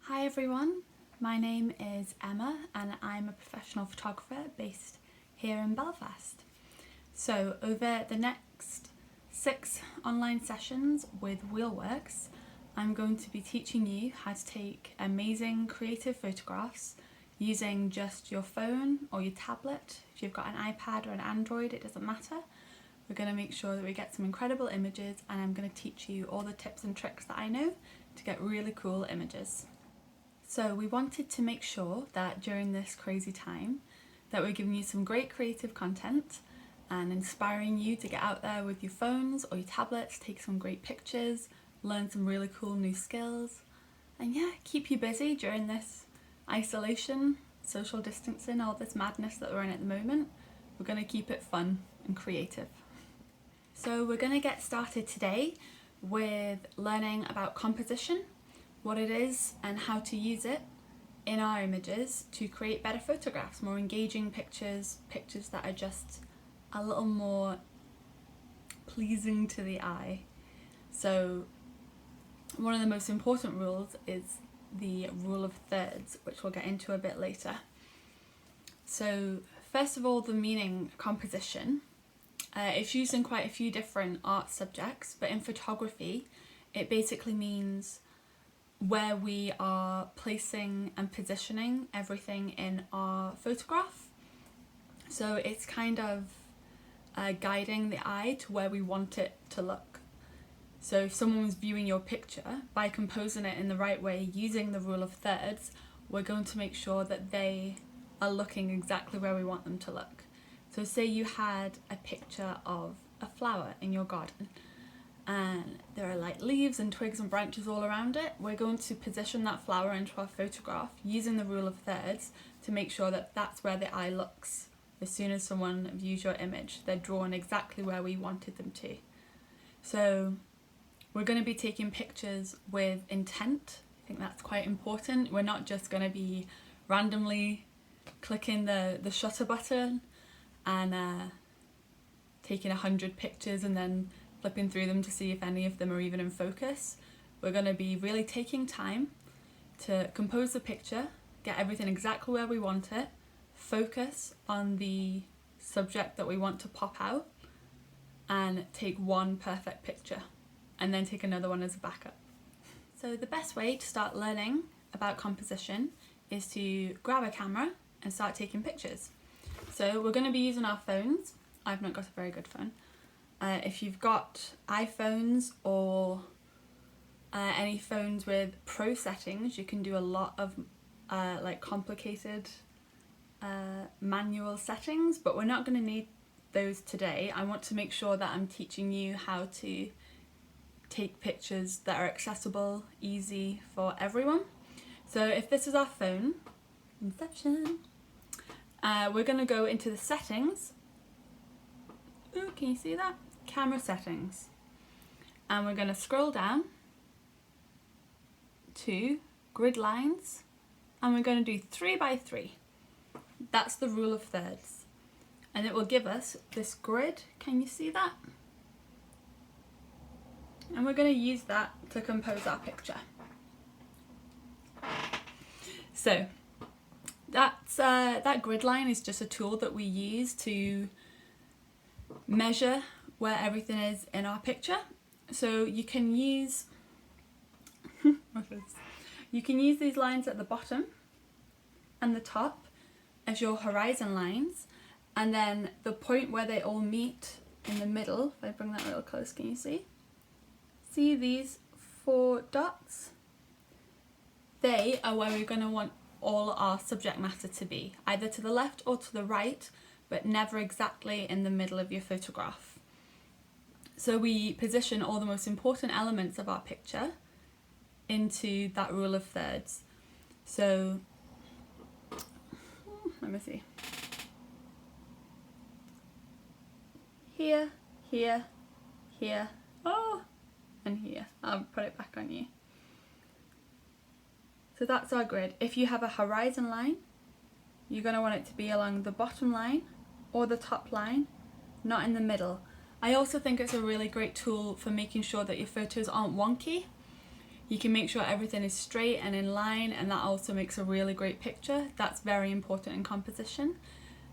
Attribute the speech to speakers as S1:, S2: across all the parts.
S1: Hi everyone, my name is Emma and I'm a professional photographer based here in Belfast. So over the next 6 online sessions with Wheelworks, I'm going to be teaching you how to take amazing creative photographs using just your phone or your tablet. If you've got an iPad or an Android, it doesn't matter. We're going to make sure that we get some incredible images, and I'm going to teach you all the tips and tricks that I know to get really cool images. So we wanted to make sure that during this crazy time that we're giving you some great creative content and inspiring you to get out there with your phones or your tablets, take some great pictures, learn some really cool new skills, and keep you busy during this isolation, social distancing, all this madness that we're in at the moment. We're going to keep it fun and creative. So we're going to get started today with learning about composition, what it is and how to use it in our images to create better photographs, more engaging pictures that are just a little more pleasing to the eye. So one of the most important rules is the rule of thirds, which we'll get into a bit later. So first of all, the meaning composition. It's used in quite a few different art subjects, but in photography it basically means where we are placing and positioning everything in our photograph. So it's kind of guiding the eye to where we want it to look. So if someone was viewing your picture, by composing it in the right way using the rule of thirds, we're going to make sure that they are looking exactly where we want them to look. So say you had a picture of a flower in your garden and there are like leaves and twigs and branches all around it. We're going to position that flower into our photograph using the rule of thirds to make sure that that's where the eye looks. As soon as someone views your image, they're drawn exactly where we wanted them to. So we're going to be taking pictures with intent. I think that's quite important. We're not just going to be randomly clicking the shutter button and taking 100 pictures and then flipping through them to see if any of them are even in focus. We're going to be really taking time to compose the picture, get everything exactly where we want it, focus on the subject that we want to pop out, and take one perfect picture, and then take another one as a backup. So the best way to start learning about composition is to grab a camera and start taking pictures. So we're going to be using our phones. I've not got a very good phone. If you've got iPhones or any phones with pro settings, you can do a lot of like complicated manual settings, but we're not going to need those today. I want to make sure that I'm teaching you how to take pictures that are accessible, easy for everyone. So if this is our phone, Inception, we're going to go into the settings. Ooh, can you see that? Camera settings, and we're going to scroll down to grid lines, and we're going to do 3 by 3. That's the rule of thirds, and it will give us this grid. Can you see that? And we're going to use that to compose our picture. So that grid line is just a tool that we use to measure where everything is in our picture. So you can use these lines at the bottom and the top as your horizon lines, and then the point where they all meet in the middle. If I bring that real close, can you see? See these 4 dots? They are where we're going to want all our subject matter to be, either to the left or to the right, but never exactly in the middle of your photograph. So we position all the most important elements of our picture into that rule of thirds. So let me see. Here, here, here, and here. I'll put it back on you. So that's our grid. If you have a horizon line, you're going to want it to be along the bottom line or the top line, not in the middle. I also think it's a really great tool for making sure that your photos aren't wonky. You can make sure everything is straight and in line, and that also makes a really great picture. That's very important in composition.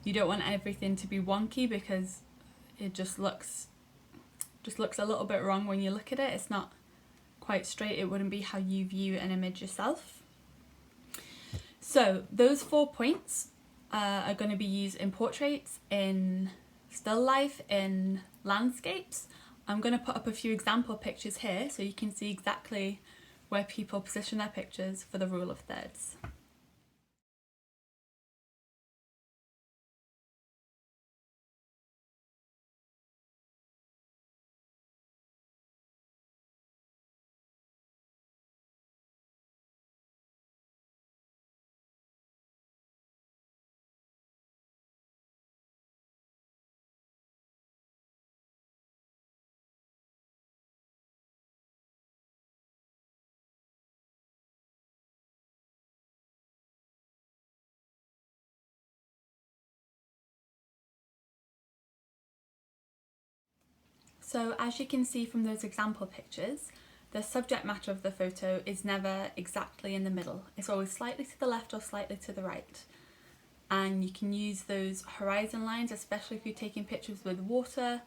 S1: You don't want everything to be wonky because it just looks a little bit wrong when you look at it. It's not quite straight. It wouldn't be how you view an image yourself. So those 4 points are going to be used in portraits, in still life, in landscapes. I'm going to put up a few example pictures here so you can see exactly where people position their pictures for the rule of thirds. So as you can see from those example pictures, the subject matter of the photo is never exactly in the middle. It's always slightly to the left or slightly to the right. And you can use those horizon lines, especially if you're taking pictures with water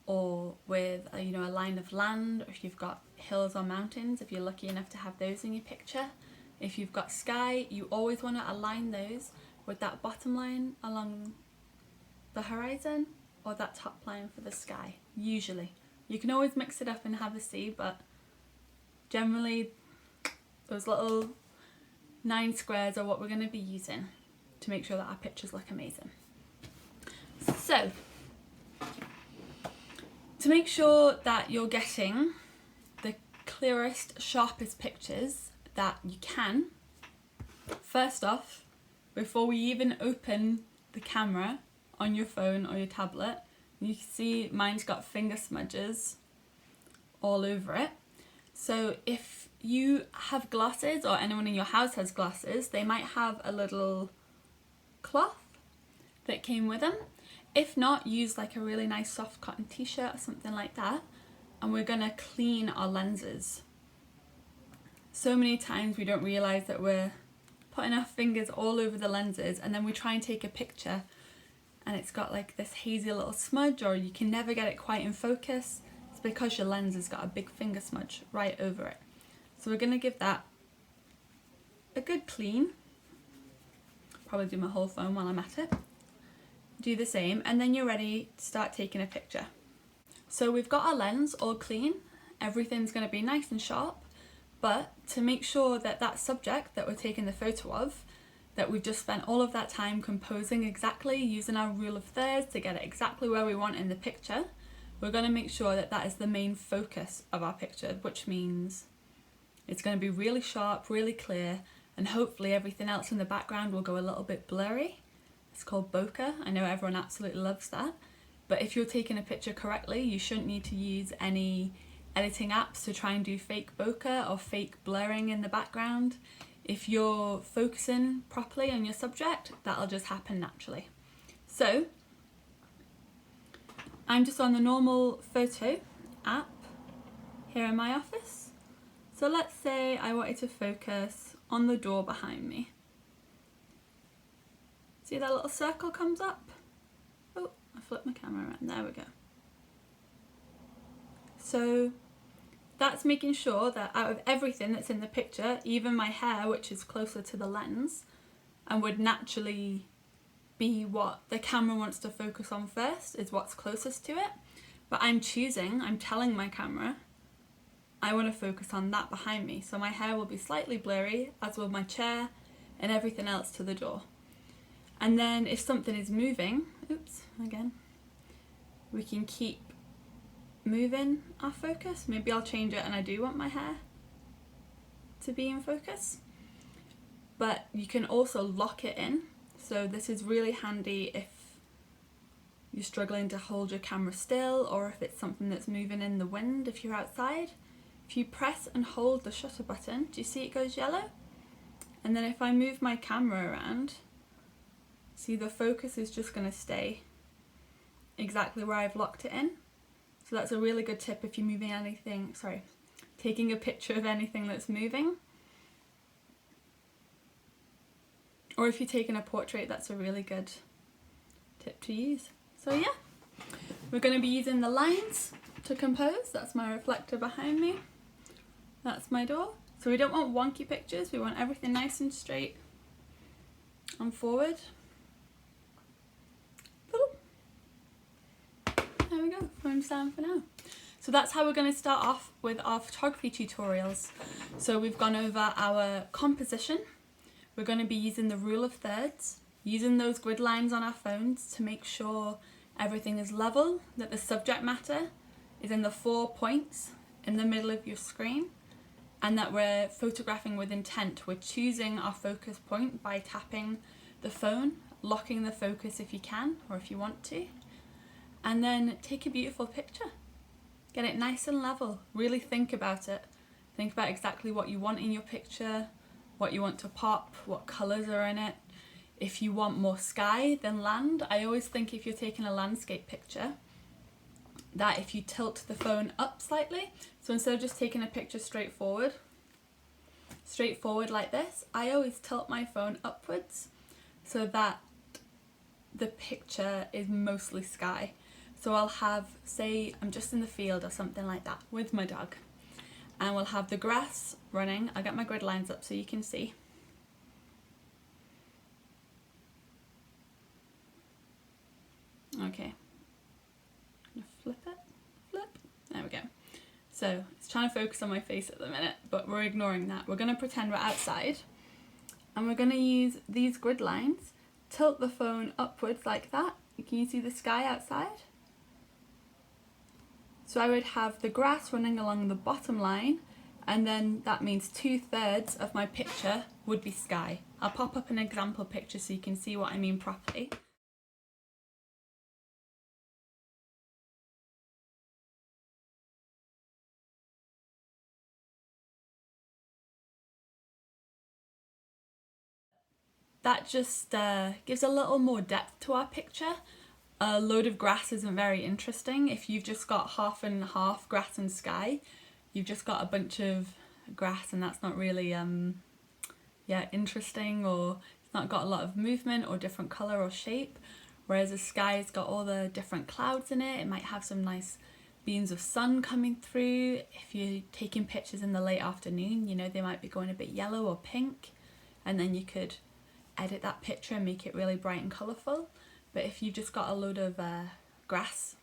S1: or with a line of land, or if you've got hills or mountains, if you're lucky enough to have those in your picture. If you've got sky, you always want to align those with that bottom line along the horizon or that top line for the sky, usually. You can always mix it up and have a see, but generally those little 9 squares are what we're going to be using to make sure that our pictures look amazing. So, to make sure that you're getting the clearest, sharpest pictures that you can, first off, before we even open the camera on your phone or your tablet, you can see mine's got finger smudges all over it. So if you have glasses, or anyone in your house has glasses, they might have a little cloth that came with them. If not, use like a really nice soft cotton t-shirt or something like that, and we're gonna clean our lenses. So many times we don't realise that we're putting our fingers all over the lenses, and then we try and take a picture and it's got like this hazy little smudge, or you can never get it quite in focus. It's because your lens has got a big finger smudge right over it. So we're going to give that a good clean. Probably do my whole phone while I'm at it. Do the same, and then you're ready to start taking a picture. So we've got our lens all clean, everything's going to be nice and sharp, but to make sure that that subject that we're taking the photo of, that we've just spent all of that time composing exactly, using our rule of thirds to get it exactly where we want in the picture, we're going to make sure that that is the main focus of our picture, which means it's going to be really sharp, really clear, and hopefully everything else in the background will go a little bit blurry. It's called bokeh. I know everyone absolutely loves that, but if you're taking a picture correctly, you shouldn't need to use any editing apps to try and do fake bokeh or fake blurring in the background. If you're focusing properly on your subject, that'll just happen naturally. So, I'm just on the normal photo app here in my office. So let's say I wanted to focus on the door behind me. See that little circle comes up? Oh, I flipped my camera around, there we go. So that's making sure that out of everything that's in the picture, even my hair, which is closer to the lens and would naturally be what the camera wants to focus on first, is what's closest to it. But I'm telling my camera, I want to focus on that behind me. So my hair will be slightly blurry, as will my chair and everything else to the door. And then if something is moving, oops, again, we can keep moving our focus. Maybe I'll change it and I do want my hair to be in focus. But you can also lock it in. So this is really handy if you're struggling to hold your camera still, or if it's something that's moving in the wind if you're outside. If you press and hold the shutter button, do you see it goes yellow? And then if I move my camera around, see the focus is just going to stay exactly where I've locked it in. So that's a really good tip if you're moving anything, taking a picture of anything that's moving. Or if you're taking a portrait, that's a really good tip to use. So yeah, we're going to be using the lines to compose. That's my reflector behind me. That's my door. So we don't want wonky pictures, we want everything nice and straight and forward. There we go, phone's down for now. So that's how we're going to start off with our photography tutorials. So we've gone over our composition. We're going to be using the rule of thirds, using those grid lines on our phones to make sure everything is level, that the subject matter is in the 4 points in the middle of your screen, and that we're photographing with intent. We're choosing our focus point by tapping the phone, locking the focus if you can or if you want to, and then take a beautiful picture. Get it nice and level. Really think about it. Think about exactly what you want in your picture, what you want to pop, what colours are in it. If you want more sky than land, I always think if you're taking a landscape picture, that if you tilt the phone up slightly, so instead of just taking a picture straight forward like this, I always tilt my phone upwards so that the picture is mostly sky. So I'll have, say I'm just in the field or something like that with my dog, and we'll have the grass running. I'll get my grid lines up so you can see. Okay, I'm gonna flip it, there we go. So it's trying to focus on my face at the minute, but we're ignoring that. We're gonna pretend we're outside, and we're gonna use these grid lines, tilt the phone upwards like that. Can you see the sky outside? So I would have the grass running along the bottom line, and then that means 2/3 of my picture would be sky. I'll pop up an example picture so you can see what I mean properly. That just gives a little more depth to our picture. A load of grass isn't very interesting. If you've just got half and half grass and sky, you've just got a bunch of grass, and that's not really interesting, or it's not got a lot of movement or different colour or shape. Whereas the sky's got all the different clouds in it. It might have some nice beams of sun coming through. If you're taking pictures in the late afternoon, you know, they might be going a bit yellow or pink, and then you could edit that picture and make it really bright and colourful. But if you've just got a load of grass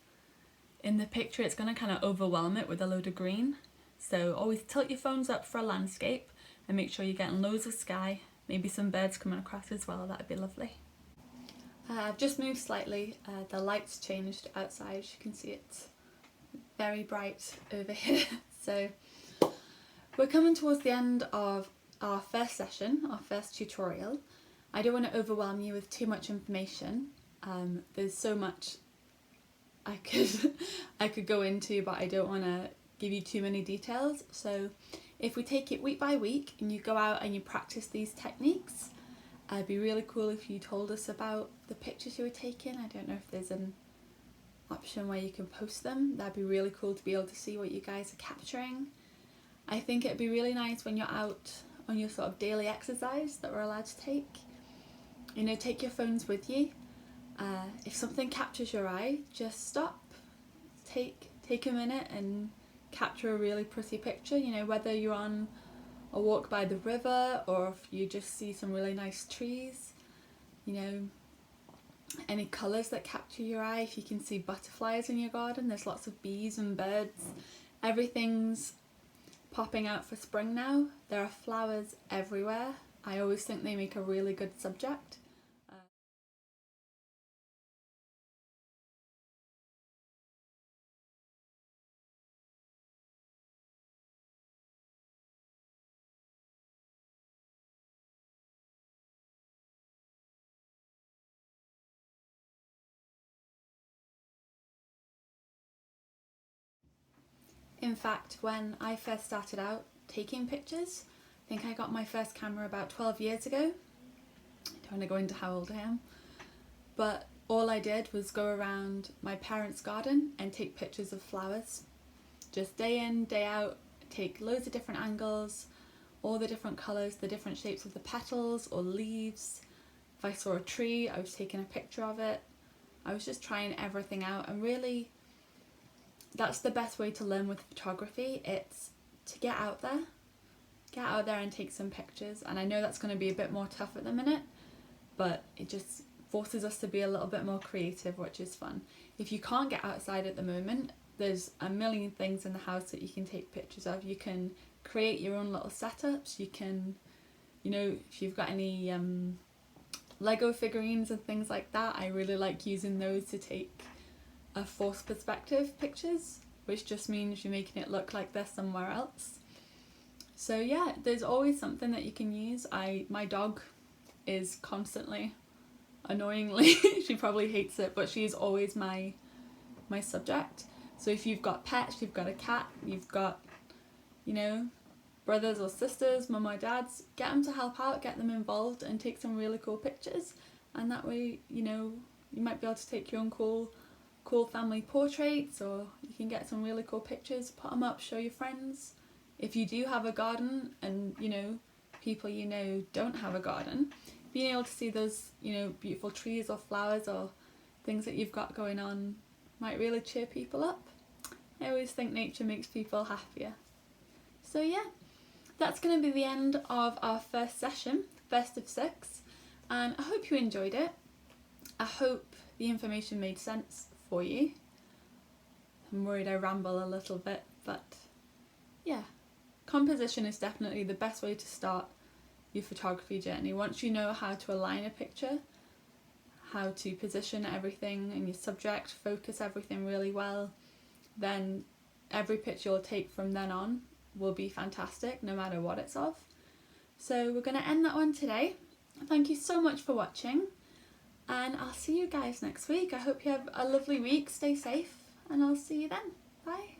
S1: in the picture, it's going to kind of overwhelm it with a load of green. So always tilt your phones up for a landscape and make sure you're getting loads of sky, maybe some birds coming across as well. That would be lovely. I've just moved slightly. The light's changed outside. You can see it's very bright over here. So we're coming towards the end of our first session, our first tutorial. I don't want to overwhelm you with too much information. There's so much I could go into, but I don't want to give you too many details. So if we take it week by week and you go out and you practice these techniques, it'd be really cool if you told us about the pictures you were taking. I don't know if there's an option where you can post them. That'd be really cool to be able to see what you guys are capturing. I think it'd be really nice when you're out on your sort of daily exercise that we're allowed to take. You know, take your phones with you. If something captures your eye, just stop. Take a minute and capture a really pretty picture. You know, whether you're on a walk by the river or if you just see some really nice trees. You know, any colours that capture your eye. If you can see butterflies in your garden, there's lots of bees and birds. Everything's popping out for spring now. There are flowers everywhere. I always think they make a really good subject. In fact, when I first started out taking pictures, I think I got my first camera about 12 years ago. I don't want to go into how old I am, but all I did was go around my parents' garden and take pictures of flowers. Just day in, day out, take loads of different angles, all the different colours, the different shapes of the petals or leaves. If I saw a tree, I was taking a picture of it. I was just trying everything out, and really that's the best way to learn with photography. It's to get out there and take some pictures. And I know that's going to be a bit more tough at the minute, but it just forces us to be a little bit more creative, which is fun. If you can't get outside at the moment, there's a million things in the house that you can take pictures of. You can create your own little setups. You can, you know, if you've got any Lego figurines and things like that, I really like using those to take a forced perspective pictures, which just means you're making it look like they're somewhere else. So yeah, there's always something that you can use. My dog is constantly, annoyingly, she probably hates it, but she's always my subject. So if you've got pets, you've got a cat, you've got, you know, brothers or sisters, mum or dads, get them to help out, get them involved and take some really cool pictures. And that way, you know, you might be able to take your own cool family portraits, or you can get some really cool pictures, put them up, show your friends. If you do have a garden and, you know, people you know don't have a garden, being able to see those, you know, beautiful trees or flowers or things that you've got going on might really cheer people up. I always think nature makes people happier. So yeah, that's going to be the end of our first session, first of 6, and I hope you enjoyed it. I hope the information made sense for you. I'm worried I ramble a little bit, but yeah, composition is definitely the best way to start your photography journey. Once you know how to align a picture, how to position everything and your subject, focus everything really well, then every picture you'll take from then on will be fantastic, no matter what it's of. So we're going to end that one today. Thank you so much for watching, and I'll see you guys next week. I hope you have a lovely week, stay safe, and I'll see you then. Bye.